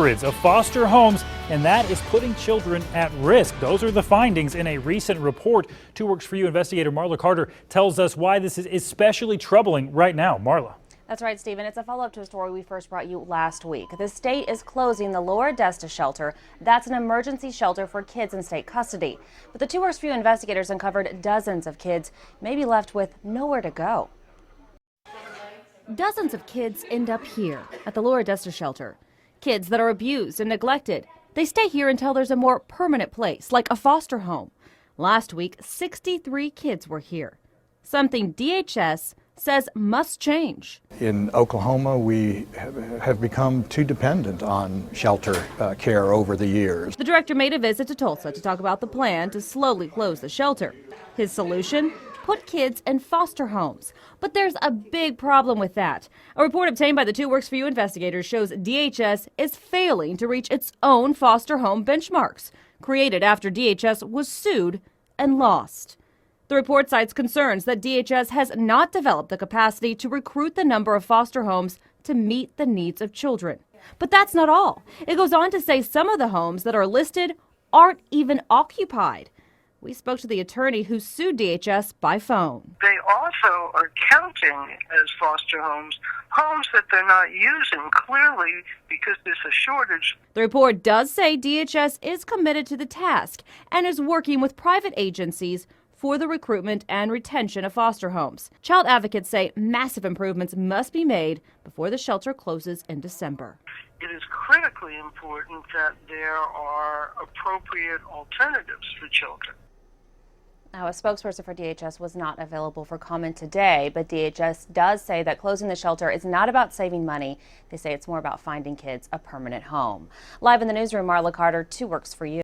hundreds of foster homes, and that is putting children at risk. Those are the findings in a recent report. 2 Works For You investigator Marla Carter tells us why this is especially troubling right now. Marla. That's right, Stephen. It's a follow-up to a story we first brought you last week. The state is closing the Lower Odessa shelter. That's an emergency shelter for kids in state custody. But the 2 Works For You investigators uncovered dozens of kids may be left with nowhere to go. Dozens of kids end up here at the Lower Odessa shelter. Kids that are abused and neglected. They stay here until there's a more permanent place, like a foster home. Last week, 63 kids were here. Something DHS says must change. In Oklahoma, we have become too dependent on shelter care over the years. The director made a visit to Tulsa to talk about the plan to slowly close the shelter. His solution? Put kids in foster homes. But there's a big problem with that. A report obtained by the 2 Works For You investigators shows DHS is failing to reach its own foster home benchmarks, created after DHS was sued and lost. The report cites concerns that DHS has not developed the capacity to recruit the number of foster homes to meet the needs of children. But that's not all. It goes on to say some of the homes that are listed aren't even occupied. We spoke to the attorney who sued DHS by phone. They also are counting as foster homes that they're not using, clearly because there's a shortage. The report does say DHS is committed to the task and is working with private agencies for the recruitment and retention of foster homes. Child advocates say massive improvements must be made before the shelter closes in December. It is critically important that there are appropriate alternatives for children. Now, a spokesperson for DHS was not available for comment today, but DHS does say that closing the shelter is not about saving money. They say it's more about finding kids a permanent home. Live in the newsroom, Marla Carter, 2 Works For You.